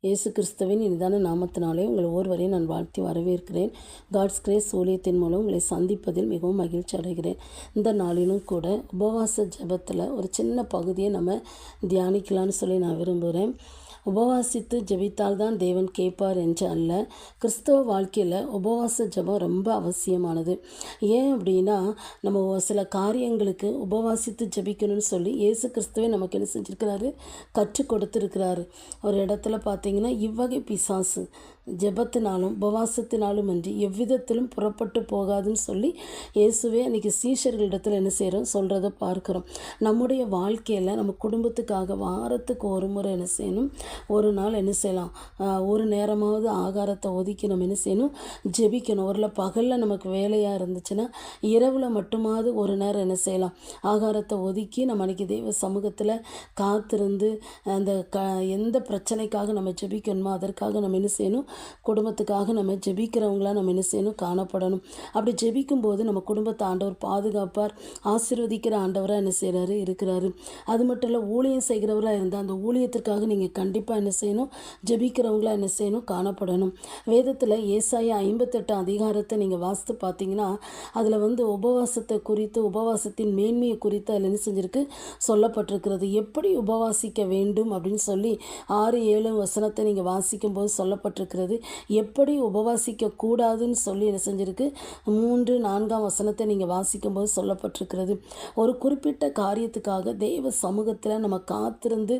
இயேசு கிறிஸ்துவின் இனிதான நாமத்தினாலே உங்கள் ஒருவரையும் நான் வாழ்த்தி வரவேற்கிறேன். காட்ஸ் கிரேஸ் ஊழியத்தின் மூலம் உங்களை சந்திப்பதில் மிகவும் மகிழ்ச்சி அடைகிறேன். இந்த நாளிலும் கூட உபவாச ஜெபத்தில் ஒரு சின்ன பகுதியை நம்ம தியானிக்கலான்னு சொல்லி நான் விரும்புகிறேன். உபவாசித்து ஜெபித்தால் தான் தேவன் கேட்பார் என்று அல்ல. கிறிஸ்தவ வாழ்க்கையில் உபவாச ஜெபம் ரொம்ப அவசியமானது. ஏன் அப்படின்னா, நம்ம சில காரியங்களுக்கு உபவாசித்து ஜெபிக்கணும்னு சொல்லி இயேசு கிறிஸ்துவே நமக்கு என்ன செஞ்சுருக்கிறாரு, கற்றுக் கொடுத்துருக்கிறாரு. ஒரு இடத்துல பார்த்தீங்கன்னா, இவ்வகை பிசாசு ஜெபத்தினாலும் உபவாசத்தினாலும் அன்றி எவ்விதத்திலும் புறப்பட்டு போகாதுன்னு சொல்லி இயேசுவே அன்றைக்கி சீஷர்களிடத்தில் என்ன செய்கிறோம் சொல்கிறத பார்க்குறோம். நம்முடைய வாழ்க்கையில் நம்ம குடும்பத்துக்காக வாரத்துக்கு ஒரு முறை என்ன செய்யணும், ஒரு நாள் என்ன செய்யலாம், ஒரு நேரமாவது ஆகாரத்தை ஒதுக்கி நம்ம என்ன செய்யணும், ஜெபிக்கணும். ஒருல பகலில் நமக்கு வேலையாக இருந்துச்சுன்னா இரவில் மட்டுமாவது ஒரு நேரம் என்ன செய்யலாம், ஆகாரத்தை ஒதுக்கி நம்ம அன்றைக்கி தெய்வ சமூகத்தில் காத்திருந்து அந்த எந்த பிரச்சனைக்காக நம்ம ஜெபிக்கணுமோ அதற்காக நம்ம என்ன செய்யணும், குடும்பத்துக்காக நம்ம ஜெபிக்கிறவங்களா நம்ம என்ன செய்யணும், காணப்படணும். அப்படி ஜெபிக்கும்போது நம்ம குடும்பத்தை ஆண்டவர் பாதுகாப்பார், ஆசீர்வதிக்கிற ஆண்டவராக என்ன செய்கிறாரு இருக்கிறாரு. அது மட்டும் இல்லை, ஊழியம் செய்கிறவராக இருந்தால் அந்த ஊழியத்திற்காக நீங்கள் கண்டிப்பாக என்ன செய்யணும், ஜெபிக்கிறவங்களா என்ன செய்யணும், காணப்படணும். வேதத்தில் ஏசாயா 58 அதிகாரத்தை நீங்கள் வாசித்து பார்த்தீங்கன்னா, அதில் உபவாசத்தை குறித்து, உபவாசத்தின் மேன்மையை குறித்து அதில் என்ன செஞ்சுருக்கு, சொல்லப்பட்டிருக்கிறது. எப்படி உபவாசிக்க வேண்டும் அப்படின்னு சொல்லி 6-7 வசனத்தை நீங்கள் வாசிக்கும்போது சொல்லப்பட்டிருக்கிறது. எப்படி உபவாசிக்க கூடாதுன்னு சொல்லி என்ன செஞ்சிருக்கு, 3-4 வசனத்தை நீங்கள் வாசிக்கும்போது சொல்லப்பட்டிருக்கிறது. ஒரு குறிப்பிட்ட காரியத்துக்காக தேவ சமூகத்தில் நம்ம காத்திருந்து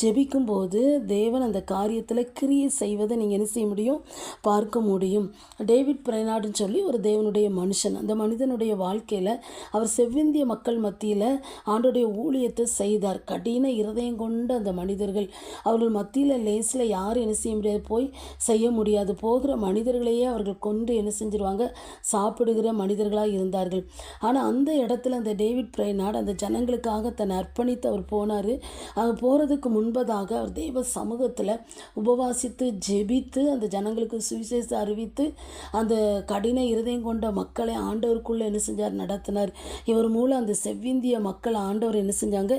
ஜெபிக்கும்போது தேவன் அந்த காரியத்தில் கிரியை செய்வதை நீங்கள் என்ன செய்ய முடியும், பார்க்க முடியும். டேவிட் பிரைனாடுன்னு சொல்லி ஒரு தேவனுடைய மனுஷன், அந்த மனிதனுடைய வாழ்க்கையில் அவர் செவ்விந்திய மக்கள் மத்தியில் ஆண்டோடைய ஊழியத்தை செய்தார். கடின இருதயம் கொண்ட அந்த மனிதர்கள், அவர்கள் மத்தியில் லேசில் யாரும் என்ன செய்ய முடியாது, போய் செய்ய முடியாது. போகிற மனிதர்களையே அவர்கள் கொண்டு என்ன செஞ்சிருவாங்க, சாப்பிடுகிற மனிதர்களாக இருந்தார்கள். ஆனால் அந்த இடத்துல அந்த டேவிட் பிரைனாட் அந்த ஜனங்களுக்காக தன்னை அர்ப்பணித்து அவர் போனார். அவர் போகிறதுக்கு முன்பதாக அவர் தெய்வ சமூகத்தில் உபவாசித்து ஜெபித்து அந்த ஜனங்களுக்கு சுவிசேஷத்தை அறிவித்து அந்த கடின இருதயம் கொண்ட மக்களை ஆண்டவருக்குள்ளே என்ன செஞ்சார், நடத்தினார். இவர் மூலம் அந்த செவ்விந்திய மக்கள் ஆண்டவர் என்ன செஞ்சாங்க,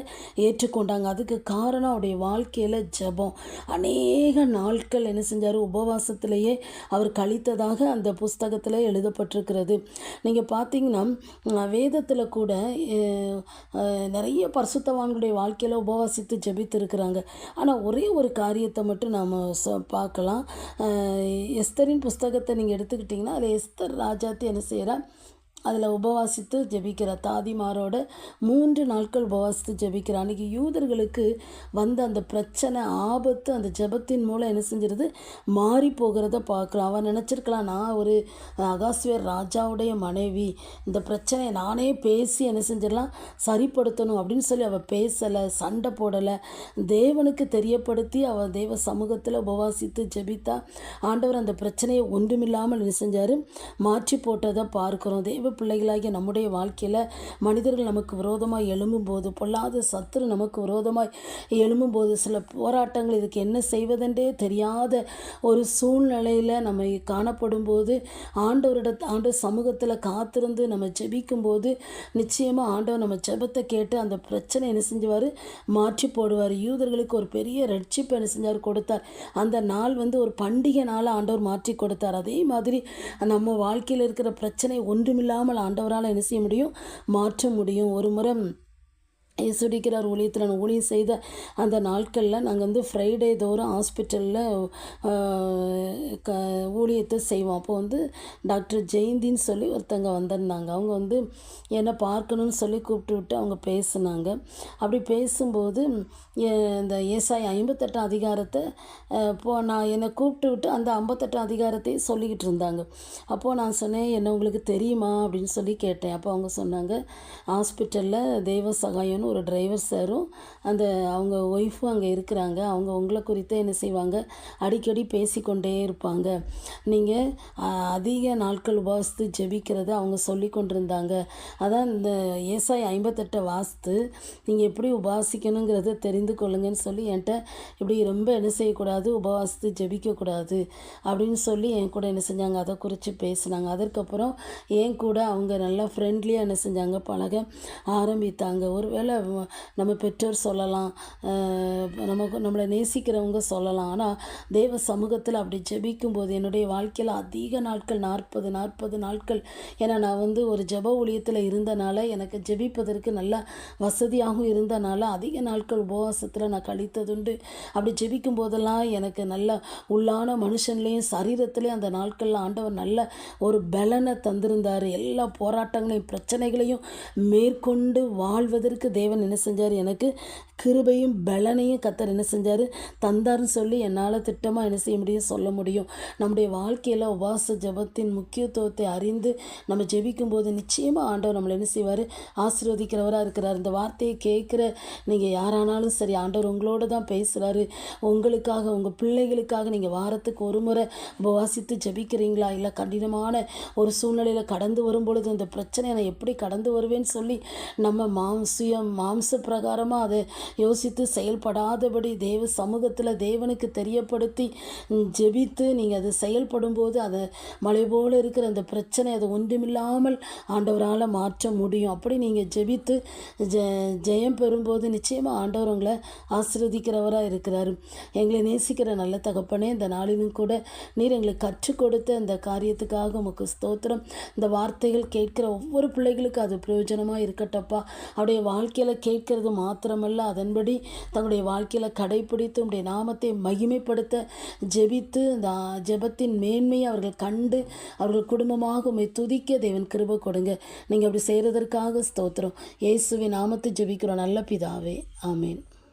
ஏற்றுக்கொண்டாங்க. அதுக்கு காரணம் அவருடைய வாழ்க்கையில் ஜெபம். அநேக நாட்கள் என்ன செஞ்சார், உபவாசத்திலேயே அவர் கழித்ததாக அந்த புஸ்தகத்தில் எழுதப்பட்டிருக்கிறது. நீங்கள் பார்த்தீங்கன்னா வேதத்தில் கூட நிறைய பரிசுத்தவான்களுடைய வாழ்க்கையில் உபவாசித்து ஜெபித்திருக்கிறாங்க. ஆனால் ஒரே ஒரு காரியத்தை மட்டும் நாம் பார்க்கலாம். எஸ்தரின் புஸ்தகத்தை நீங்கள் எடுத்துக்கிட்டிங்கன்னா அதில் எஸ்தர் ராஜாத்தி என்ன செய்கிறா, அதில் உபவாசித்து ஜெபிக்கிறார். தாதிமாரோட 3 நாட்கள் உபவாசித்து ஜெபிக்கிறார். அன்றைக்கி யூதர்களுக்கு வந்த அந்த பிரச்சனை, ஆபத்து அந்த ஜெபத்தின் மூலம் என்ன செஞ்சிருது, மாறி போகிறத பார்க்கலாம். அவன் நினச்சிருக்கலாம், நான் ஒரு அகாஸ்வேர் ராஜாவுடைய மனைவி, இந்த பிரச்சனையை நானே பேசி என்ன செஞ்சிடலாம், சரிப்படுத்தணும் அப்படின்னு சொல்லி அவள் பேசலை, சண்டை போடலை. தேவனுக்கு தெரியப்படுத்தி அவள் தெய்வ சமூகத்தில் உபவாசித்து ஜெபித்தா ஆண்டவர் அந்த பிரச்சனையை ஒன்றுமில்லாமல் என்ன செஞ்சார், மாற்றி போட்டதை பார்க்குறோம். தேவ பிள்ளைகளாகிய நம்முடைய வாழ்க்கையில் மனிதர்கள் நமக்கு விரோதமாக எழும்பும்போது, பொல்லாத சத்துரு நமக்கு விரோதமாக எழும்பும்போது, சில போராட்டங்கள், இதுக்கு என்ன செய்வதென்றே தெரியாத ஒரு சூழ்நிலையில் நம்ம காணப்படும் போது ஆண்டவர் சமூகத்தில் காத்திருந்து நம்ம ஜெபிக்கும்போது நிச்சயமாக ஆண்டவர் நம்ம ஜெபத்தை கேட்டு அந்த பிரச்சனை என்ன செஞ்சுவார், மாற்றி போடுவார். யூதர்களுக்கு ஒரு பெரிய ரட்சிப்பை என்ன செஞ்சார், கொடுத்தார். அந்த நாள் ஒரு பண்டிகை நாள் ஆண்டவர் மாற்றி கொடுத்தார். அதே மாதிரி நம்ம வாழ்க்கையில் இருக்கிற பிரச்சனை ஒன்றுமில்லாமல் ஆண்டவரால் என்ன செய்ய முடியும், மாற்ற முடியும். ஒரு முறை இயேசுடிக்கிறார் ஊழியத்தில் நான் ஊழியம் செய்த அந்த நாட்களில் நாங்கள் ஃப்ரைடே தோறும் ஹாஸ்பிட்டலில் ஊழியத்தை செய்வோம். அப்போ டாக்டர் ஜெயந்தின்னு சொல்லி ஒருத்தங்க வந்திருந்தாங்க. அவங்க என்னை பார்க்கணுன்னு சொல்லி கூப்பிட்டு விட்டு அவங்க பேசுனாங்க. அப்படி பேசும்போது இந்த ஏசாயா 58 அதிகாரத்தை நான் என்னை கூப்பிட்டு விட்டு அந்த 58 அதிகாரத்தை சொல்லிக்கிட்டு இருந்தாங்க. அப்போது நான் சொன்னேன், என்ன உங்களுக்கு தெரியுமா அப்படின்னு சொல்லி கேட்டேன். அப்போ அவங்க சொன்னாங்க, ஹாஸ்பிட்டலில் தெய்வ சகாயம்னு ஒரு டிரைவர் சாரும் அந்த அவங்க ஒய்ஃபும் அங்கே இருக்கிறாங்க. அவங்க உங்களை குறித்து என்ன செய்வாங்க, அடிக்கடி பேசிக்கொண்டே இருப்பாங்க. நீங்கள் அதிக நாட்கள் உபவாசித்து ஜெபிக்கிறத அவங்க சொல்லி கொண்டிருந்தாங்க. அதான் இந்த ஏசாயா 58 வாசித்து நீங்கள் எப்படி உபவாசிக்கணுங்கிறத தெரிந்து கொள்ளுங்கன்னு சொல்லி என்கிட்ட இப்படி ரொம்ப என்ன செய்யக்கூடாது, உபவாசித்து ஜெபிக்கக்கூடாது அப்படின்னு சொல்லி என் கூட என்ன செஞ்சாங்க, அதை குறித்து பேசினாங்க. அதற்கப்புறம் என் கூட அவங்க நல்லா ஃப்ரெண்ட்லியாக என்ன செஞ்சாங்க, பழக ஆரம்பித்தாங்க. ஒருவேளை ஒருவேளை நம்ம பெற்றோர் சொல்லலாம், நம்மளை நேசிக்கிறவங்க சொல்லலாம். ஆனால் தேவ சமூகத்தில் அப்படி ஜெபிக்கும்போது என்னுடைய வாழ்க்கையில் அதிக நாட்கள் 40 நாட்கள், ஏன்னா நான் ஒரு ஜெப ஊழியத்தில் இருந்தனால எனக்கு ஜெபிப்பதற்கு நல்ல வசதியாகவும் இருந்தனால அதிக நாட்கள் உபவாசத்தில் நான் கழித்ததுண்டு. அப்படி ஜெபிக்கும் போதெல்லாம் எனக்கு நல்ல உள்ளான மனுஷன்லேயும் சரீரத்துலேயும் அந்த நாட்களில் ஆண்டவர் நல்ல ஒரு பலனை தந்திருந்தார். எல்லா போராட்டங்களையும் பிரச்சனைகளையும் மேற்கொண்டு வாழ்வதற்கு தேவன் என்ன செஞ்சார், எனக்கு கிருபையும் பலனையும் கத்தர் என்ன செஞ்சார், தந்தார்னு சொல்லி என்னால் திட்டமாக என்ன செய்ய முடியும், சொல்ல முடியும். நம்முடைய வாழ்க்கையில் உபவாச ஜெபத்தின் முக்கியத்துவத்தை அறிந்து நம்ம ஜெபிக்கும்போது நிச்சயமாக ஆண்டவர் நம்மளை என்ன செய்வார், ஆசீர்வதிக்கிறவராக இருக்கிறார். இந்த வார்த்தையை கேட்குற நீங்கள் யாரானாலும் சரி, ஆண்டவர் உங்களோட தான் பேசுகிறாரு. உங்களுக்காக, உங்கள் பிள்ளைகளுக்காக நீங்கள் வாரத்துக்கு ஒரு முறை உபவாசித்து ஜெபிக்கிறீங்களா? இல்லை கடினமான ஒரு சூழ்நிலையில் கடந்து வரும்பொழுது இந்த பிரச்சனையை நான் எப்படி கடந்து வருவேன்னு சொல்லி நம்ம மாம்ச பிரகாரமாக அதை யோசித்து செயல்படாதபடி தேவ சமூகத்தில் தேவனுக்கு தெரியப்படுத்தி ஜெபித்து நீங்கள் அது செயல்படும் போது அதை மலை போல் இருக்கிற அந்த பிரச்சனை அதை ஒன்றுமில்லாமல் ஆண்டவரால் மாற்ற முடியும். அப்படி நீங்கள் ஜெபித்து ஜெயம் பெறும்போது நிச்சயமாக ஆண்டவர் உங்களை ஆசீர்வதிக்கிறவராக இருக்கிறார். எங்களை நேசிக்கிற நல்ல தகப்பனே, இந்த நாளிலும் கூட நீர் எங்களுக்கு கற்றுக் கொடுத்த இந்த காரியத்துக்காக உமக்கு ஸ்தோத்திரம். இந்த வார்த்தைகள் கேட்கிற ஒவ்வொரு பிள்ளைகளுக்கு அது பிரயோஜனமாக இருக்கட்டப்பா. அவருடைய வாழ்க்கையில் கேட்கறது மாத்திரமல்ல, அதன்படி தங்களுடைய வாழ்க்கையில் கடைப்பிடித்து உடைய நாமத்தை மகிமைப்படுத்த ஜெபித்து இந்த ஜெபத்தின் மேன்மையை அவர்கள் கண்டு அவர்கள் குடும்பமாக உம்மை துதிக்க தேவன் கிருபை கொடுங்க. நீங்கள் அப்படி செய்கிறதற்காக ஸ்தோத்திரம். இயேசுவின் நாமத்தை ஜெபிக்கிறோம் நல்ல பிதாவே, ஆமேன்.